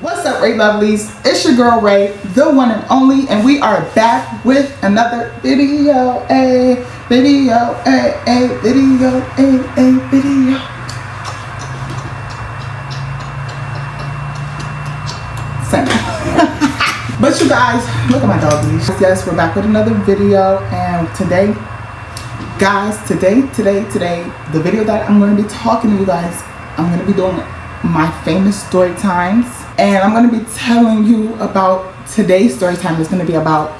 What's up, Ray Lovelies? It's your girl Ray, the one and only, and we are back with another video, video. Same. But you guys, look at my doggies. Yes, we're back with another video, and today, guys, today, the video that I'm going to be talking to you guys, I'm going to be doing my famous story times, and I'm going to be telling you about today's story time. Is going to be about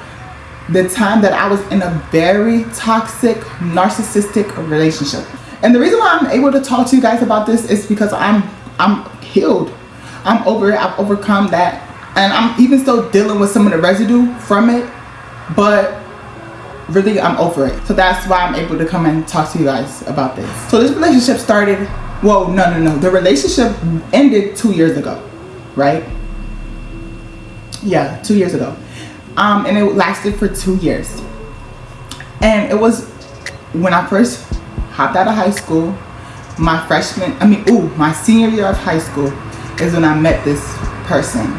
the time that I was in a very toxic, narcissistic relationship. And the reason why I'm able to talk to you guys about this is because I'm healed. I'm over it. I've overcome that, and I'm even still dealing with some of the residue from it, but really I'm over it. So that's why I'm able to come and talk to you guys about this. So this relationship started, well, no, the relationship ended 2 years ago, right? Yeah, 2 years ago. And it lasted for 2 years. And it was when I first hopped out of high school, my senior year of high school is when I met this person.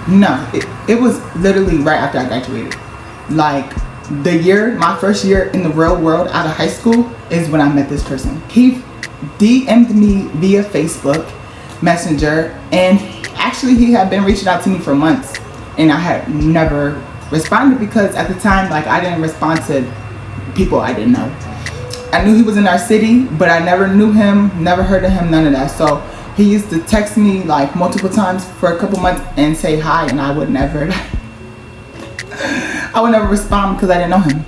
No, it was literally right after I graduated. Like my first year in the real world out of high school is when I met this person. He DM'd me via Facebook Messenger, and actually he had been reaching out to me for months, and I had never responded because at the time, like, I didn't respond to people I didn't know. I knew he was in our city, but I never knew him, never heard of him, none of that. So he used to text me like multiple times for a couple months and say hi, and I would never respond because I didn't know him.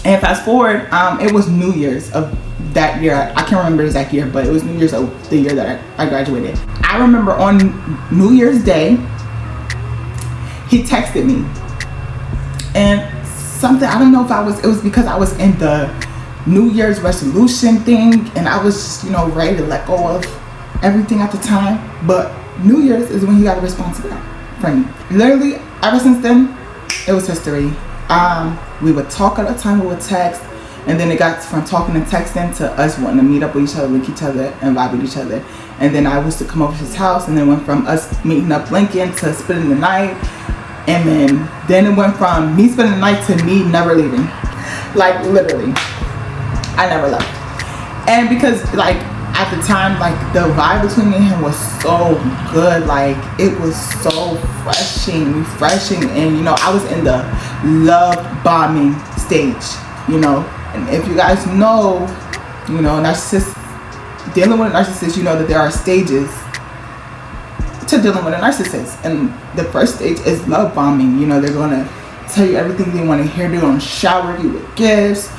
And fast forward, it was New Year's of that year. I can't remember the exact year, but it was New Year's of the year that I graduated. I remember on New Year's Day, he texted me. And something, I don't know if it was because I was in the New Year's resolution thing, and I was just, ready to let go of everything at the time. But New Year's is when he got a response to that from me. Literally, ever since then, it was history. We would talk all the time, we would text, and then it got from talking and texting to us wanting to meet up with each other, link each other, and vibe with each other. And then I was to come over to his house, and then went from us meeting up, linking, to spending the night. And then it went from me spending the night to me never leaving. Like, literally, I never left. And because, like, at the time, like, the vibe between me and him was so good. Like, it was so refreshing. And, I was in the love bombing stage, And if you guys know, dealing with a narcissist, you know that there are stages to dealing with a narcissist. And the first stage is love bombing. They're going to tell you everything they want to hear. They're going to shower you with gifts,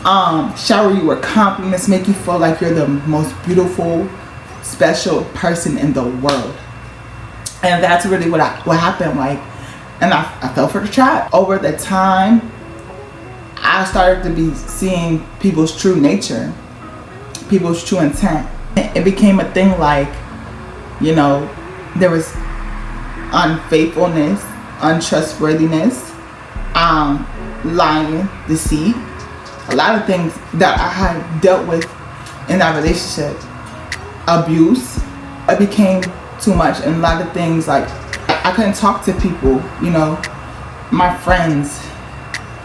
shower you with compliments, make you feel like you're the most beautiful, special person in the world. And that's really what happened. Like, and I fell for the trap. Over the time, I started to be seeing people's true nature, people's true intent. It became a thing, like, there was unfaithfulness, untrustworthiness, lying, deceit, a lot of things that I had dealt with in that relationship. Abuse, it became too much, and a lot of things, like, I couldn't talk to people, my friends,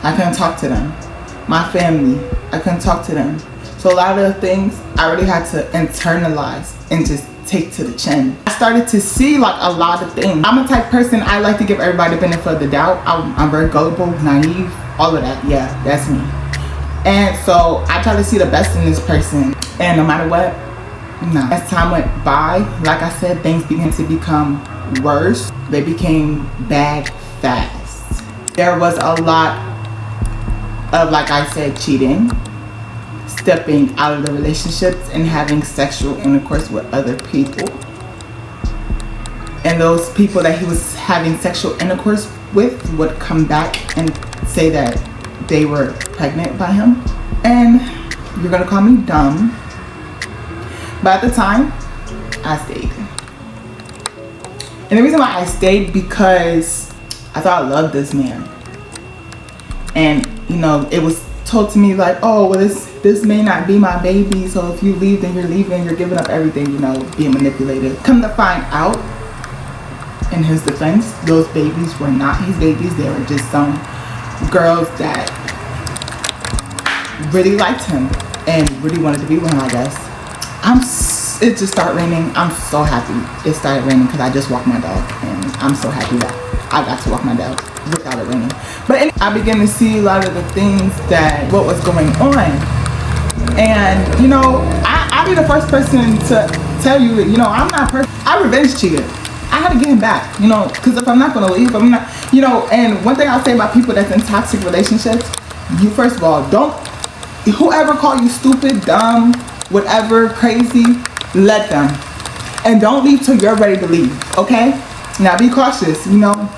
I couldn't talk to them. My family, I couldn't talk to them. So a lot of things I really had to internalize and just take to the chin. I started to see, like, a lot of things. I'm a type person, I like to give everybody the benefit of the doubt. I'm very gullible, naive, all of that. Yeah, that's me. And so I try to see the best in this person. And no matter what, no. As time went by, like I said, things began to become worse. They became bad fast. There was a lot of, like I said, cheating, stepping out of the relationships, and having sexual intercourse with other people. And those people that he was having sexual intercourse with would come back and say that they were pregnant by him. And you're gonna call me dumb, but at the time, I stayed. And the reason why I stayed, because I thought I loved this man. And it was told to me, like, oh, well, this may not be my baby, so if you leave, then you're leaving, you're giving up everything, being manipulated. Come to find out, in his defense, those babies were not his babies. They were just some girls that really liked him and really wanted to be with him, I guess. It just started raining. I'm so happy it started raining because I just walked my dog, and I'm so happy that I got to walk my dog without it raining. But I began to see a lot of the things that what was going on, and you know, I'll be the first person to tell you, you know, I'm not perfect. I revenge cheated. I had to get him back, you know, because if I'm not gonna leave, I'm not, you know. And one thing I'll say about people that's in toxic relationships, you first of all, don't, whoever call you stupid, dumb, whatever, crazy, let them, and don't leave till you're ready to leave. Okay, now be cautious, you know.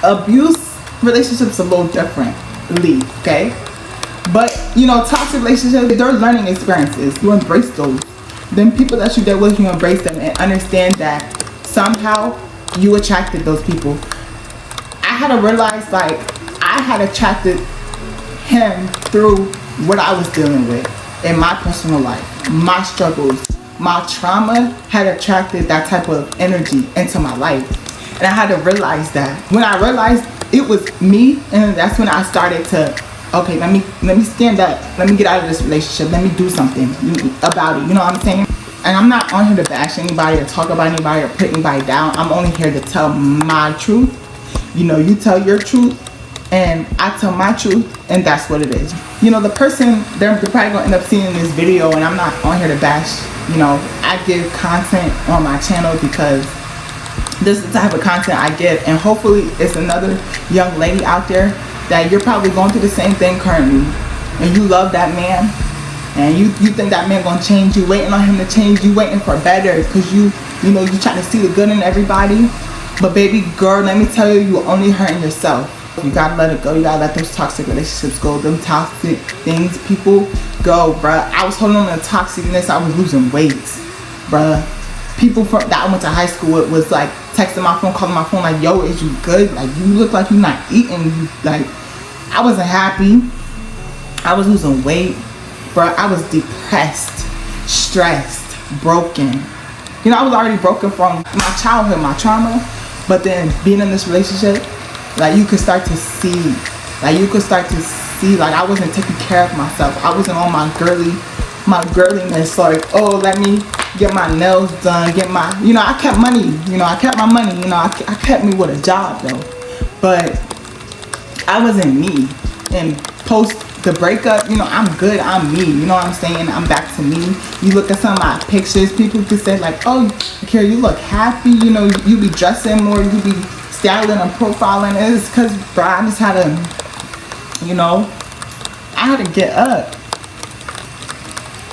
Abuse relationships a little different. Leave, okay? But you know, toxic relationships, they're learning experiences. You embrace those. Then people that you dealt with, you embrace them and understand that somehow you attracted those people. I had to realize, like, I had attracted him through what I was dealing with in my personal life, my struggles, my trauma had attracted that type of energy into my life. And I had to realize that. When I realized it was me, and that's when I started to, okay, let me stand up, let me get out of this relationship, let me do something about it, you know what I'm saying? And I'm not on here to bash anybody or talk about anybody or put anybody down. I'm only here to tell my truth. You know, you tell your truth and I tell my truth, and that's what it is. You know, the person, they're probably gonna end up seeing this video, and I'm not on here to bash. You know, I give content on my channel because this is the type of content I give, and hopefully it's another young lady out there that you're probably going through the same thing currently, and you love that man, and you think that man gonna change you, waiting on him to change you, waiting for better, because you know, you trying to see the good in everybody. But baby girl, let me tell you, you're only hurting yourself. You gotta let it go. You gotta let those toxic relationships go. Them toxic things, people, go, bruh. I was holding on to toxicness. I was losing weight, bruh. People from that I went to high school with was like texting my phone, calling my phone, like, yo, is you good? Like, you look like you're not eating. You, like, I wasn't happy. I was losing weight, bruh. I was depressed, stressed, broken. You know, I was already broken from my childhood, my trauma. But then being in this relationship, like, you could start to see, like, I wasn't taking care of myself. I wasn't on my girliness, like, oh, let me get my nails done, get my, you know, I kept money, you know, I kept my money, you know, I kept me with a job though. But I wasn't me. And post the breakup, you know, I'm good, I'm me, you know what I'm saying? I'm back to me. You look at some of my pictures, people could say like, oh, Akyerah, you look happy, you know, you be dressing more, you be styling and profiling. It's because, bro, I just had to, you know, I had to get up.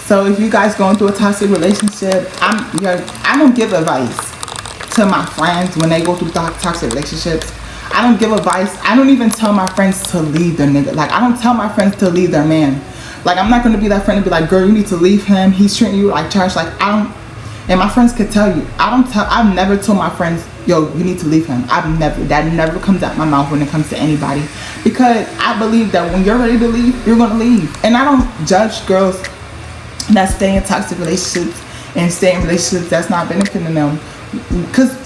So if you guys going through a toxic relationship, I don't give advice to my friends when they go through toxic relationships. I don't give advice. I don't even tell my friends to leave their nigga. Like, I don't tell my friends to leave their man. Like, I'm not going to be that friend to be like, girl, you need to leave him. He's treating you like trash. Like, I don't, and my friends could tell you, I've never told my friends, yo, you need to leave him. That never comes out my mouth when it comes to anybody. Because I believe that when you're ready to leave, you're going to leave. And I don't judge girls that stay in toxic relationships and stay in relationships that's not benefiting them. Because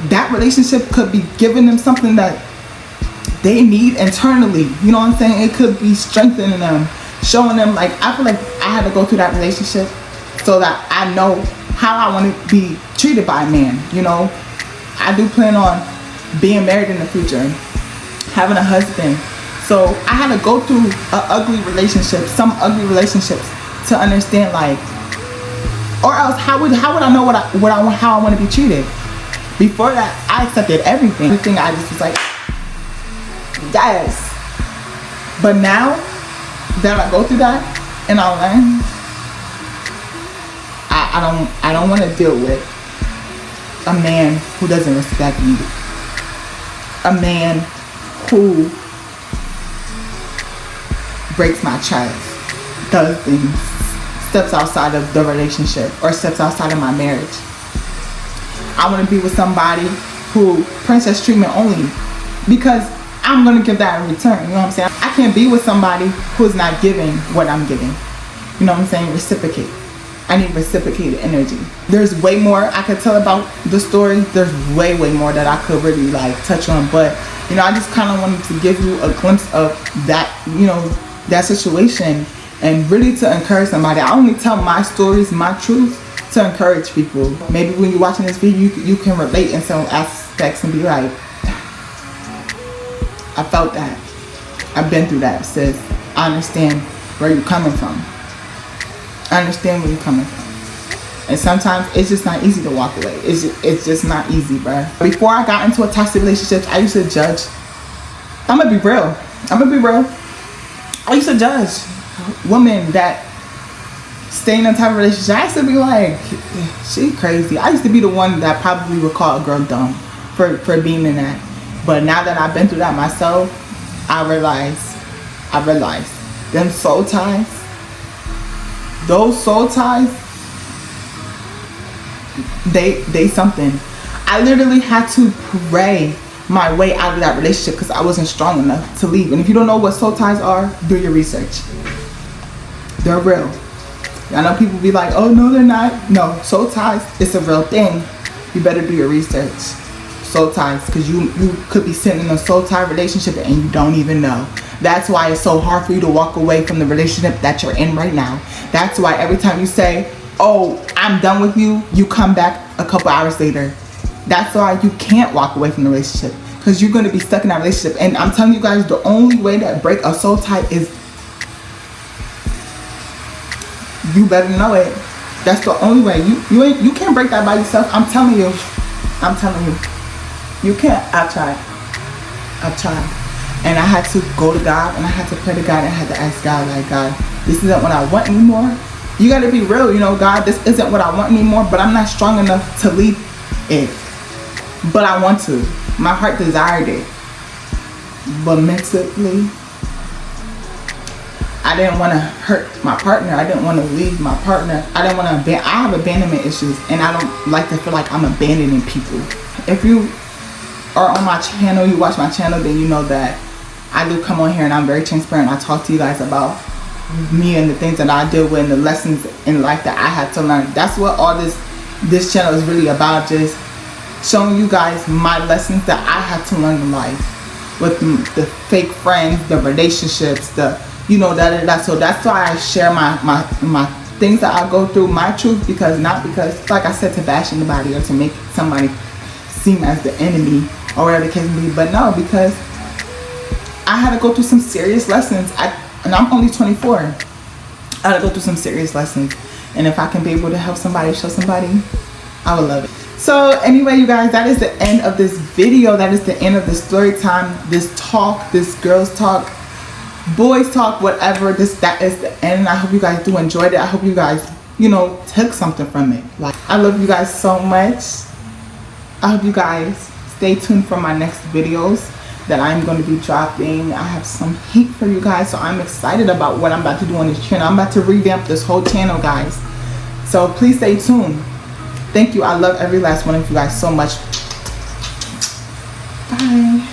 that relationship could be giving them something that they need internally. You know what I'm saying? It could be strengthening them, showing them, like, I feel like I had to go through that relationship so that I know how I want to be treated by a man. You know, I do plan on being married in the future, having a husband. So I had to go through an ugly relationship, some ugly relationships, to understand, like, or else how would I know how I want to be treated? Before that, I accepted everything. I just was like, yes. But now that I go through that and I learn, I don't want to deal with a man who doesn't respect me. A man who breaks my trust, does things, steps outside of the relationship or steps outside of my marriage. I want to be with somebody who princess treatment only, because I'm going to give that in return. You know what I'm saying? I can't be with somebody who's not giving what I'm giving. You know what I'm saying? Reciprocate. I need reciprocated energy. There's way more I could tell about the story. There's way more that I could really like touch on, but you know, I just kind of wanted to give you a glimpse of that, you know, that situation, and really to encourage somebody. I only tell my stories, my truth, to encourage people. Maybe when you're watching this video, you can relate in some aspects and be like, I felt that. I've been through that, sis. I understand where you're coming from. I understand where you're coming from. And sometimes it's just not easy to walk away. It's just not easy, bruh. Before I got into a toxic relationship, I used to judge. I'm gonna be real. I used to judge women that stay in a type of relationship. I used to be like, she crazy. I used to be the one that probably would call a girl dumb for being in that. But now that I've been through that myself, I realize them soul ties, those soul ties, they something. I literally had to pray my way out of that relationship because I wasn't strong enough to leave. And if you don't know what soul ties are, do your research. They're real. I know people be like, oh no, they're not. No, soul ties, it's a real thing. You better do your research. Soul ties, because you could be sitting in a soul tie relationship and you don't even know. That's why it's so hard for you to walk away from the relationship that you're in right now. That's why every time you say, oh, I'm done with you, you come back a couple hours later. That's why you can't walk away from the relationship, because you're going to be stuck in that relationship. And I'm telling you guys, the only way to break a soul tie is, you better know it. That's the only way. You can't break that by yourself. I'm telling you. You can't. I've tried. And I had to go to God, and I had to pray to God, and I had to ask God, like, God, this isn't what I want anymore. You got to be real, you know, God, this isn't what I want anymore, but I'm not strong enough to leave it. But I want to. My heart desired it. But mentally, I didn't want to hurt my partner. I didn't want to leave my partner. I didn't want to I have abandonment issues, and I don't like to feel like I'm abandoning people. If you are on my channel, you watch my channel, then you know that I do come on here and I'm very transparent. I talk to you guys about me and the things that I deal with and the lessons in life that I had to learn. That's what all this channel is really about, just showing you guys my lessons that I had to learn in life, with the fake friends, the relationships, the, you know, so that's why I share my things that I go through, my truth, because not because, like I said, to bash anybody or to make somebody seem as the enemy or whatever the case may be, but no, because I had to go through some serious lessons. And I'm only 24. I had to go through some serious lessons, and if I can be able to help somebody, show somebody, I would love it. So anyway, you guys, that is the end of this video. That is the end of the story time, this talk, this girls talk, boys talk, whatever. That is the end. I hope you guys do enjoy it. I hope you guys, you know, took something from it. Like, I love you guys so much. I hope you guys stay tuned for my next videos that I'm going to be dropping. I have some heat for you guys, so I'm excited about what I'm about to do on this channel. I'm about to revamp this whole channel, guys, so please stay tuned. Thank you. I love every last one of you guys so much. Bye.